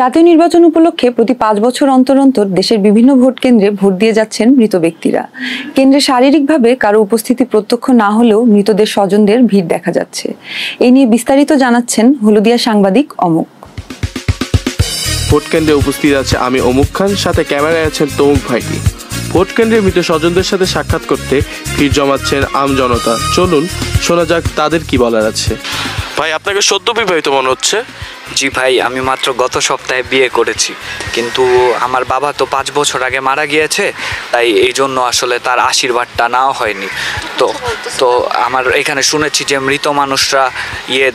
জাতীয় নির্বাচন উপলক্ষে প্রতি 5 বছর অন্তর অন্তর দেশের বিভিন্ন ভোট কেন্দ্রে ভোট দিয়ে যাচ্ছেন মৃত ব্যক্তিরা। কেন্দ্রে শারীরিকভাবে কারো উপস্থিতি প্রত্যক্ষ না হলেও মৃতদের স্বজনদের ভিড় দেখা যাচ্ছে। এই নিয়ে বিস্তারিত জানাচ্ছেন হলদিয়া সাংবাদিক অমুক। ভোট কেন্দ্রে উপস্থিত আছে আমি অমুক খান, সাথে ক্যামেরায় আছেন তমুক ভাইটি। ভোট কেন্দ্রে মৃত স্বজনদের সাথে সাক্ষাৎ করতে ভিড় জমাচ্ছেন আম জনতা। চলুন শোনা যাক তাদের কি বলার আছে। ভাই, আপনাকে সদ্য বিবাহিত মনে হচ্ছে। জি ভাই, আমি মাত্র গত সপ্তাহে বিয়ে করেছি, কিন্তু আমার বাবা তো 5 বছর আগে মারা গিয়েছে, তাই এই জন্য আসলে তার আশীর্বাদটা নেওয়া হয়নি। তো আমার এখানে শুনেছি যে মৃত মানুষরা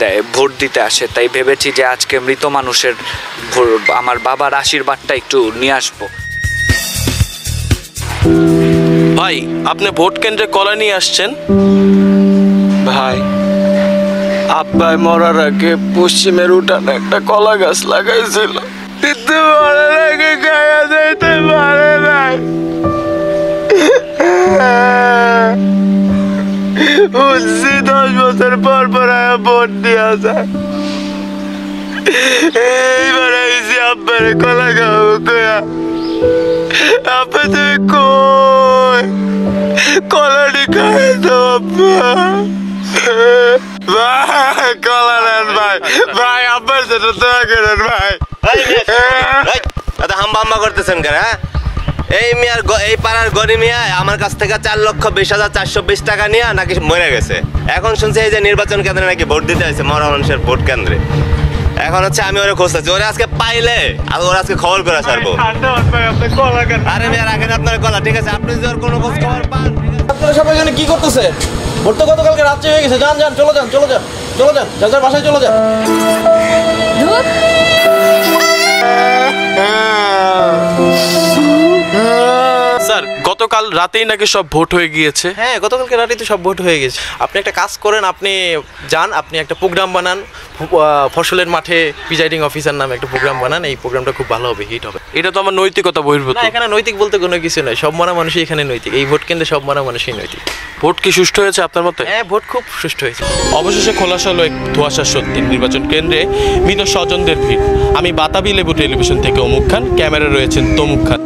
দেয়, ভোট দিতে আসে, তাই ভেবেছি যে আজকে মৃত মানুষের আমার বাবার আশীর্বাদটা একটু নিয়ে আসবো। ভাই, আপনি ভোট কেন্দ্রে কলা নিয়ে আসছেন? ভাই, আব্বাই মরার আগে পশ্চিমের উঠানে একটা কলা গাছ লাগাইছিল, কিন্তু মরার আগে গায়া যাইতে পারে নাই। বুঝছি 10 বছর পর পর ভোট দিয়া যায়। এইবার আইসি আব্বারে কলা খাবো কয়া। আব্বা তুমি কই? কলাটি খাই তো আব্বা। ভাই, কলা নেন ভাই। ভাই, আব্বার সাথে দোয়া করেন ভাই। হাম্বা করতেছেন কেন? এই পাড়ার গরিব মিয়া আমার কাছ থেকে 4,20,420 টাকা নিয়ে নাকি মরে গেছে। এখন শুনছি এই যে নির্বাচন কেন্দ্রে নাকি ভোট দিতে হয়েছে, মরা মানুষের ভোট কেন্দ্রে। এখন হচ্ছে আমি ওরা খোঁজতেছি, ওরা আজকে পাইলে ওরা আজকে খবর করে ছাড়বো। আরে মেয়ে রাখেন আপনার কলা, ঠিক আছে? আপনি যদি ওর কোনো খোঁজ খবর পান। আপনারা সবাই এখানে কি করতেছে? ভোট তো গতকালকে রাত্রে হয়ে গেছে। যান যান, চলে যান, চলে যান, চলে যান, যার বাসায় চলে যান। স্যার, গতকাল রাতেই নাকি সব ভোট হয়ে গিয়েছে। হ্যাঁ, গতকালকে রাতেই তো সব ভোট হয়ে গেছে। আপনি একটা কাজ করেন, আপনি যান, আপনি একটা প্রোগ্রাম বানান, ফসলের মাঠে প্রিজাইডিং অফিসার নামে একটা প্রোগ্রাম বানান। এই প্রোগ্রামটা খুব ভালো হবে, হিট হবে। এটা তো আমার নৈতিকতা বহির্ভূত। না, এখানে নৈতিক বলতে কোনো কিছু নয়। সব মরা মানুষই এখানে নৈতিক। এই ভোট কেন্দ্রে সব মরা মানুষই নৈতিক। ভোট কি সুষ্ঠু হয়েছে আপনার মতে? হ্যাঁ, ভোট খুব সুষ্ঠু হয়েছে। অবশেষে খোলাসা হলো এক ধোঁয়াশার সত্যি। নির্বাচন কেন্দ্রে মৃত স্বজনদের ভিড়। আমি বাতাবি লেবু টেলিভিশন থেকে অমুক খান, ক্যামেরা রয়েছেন তমুক খান।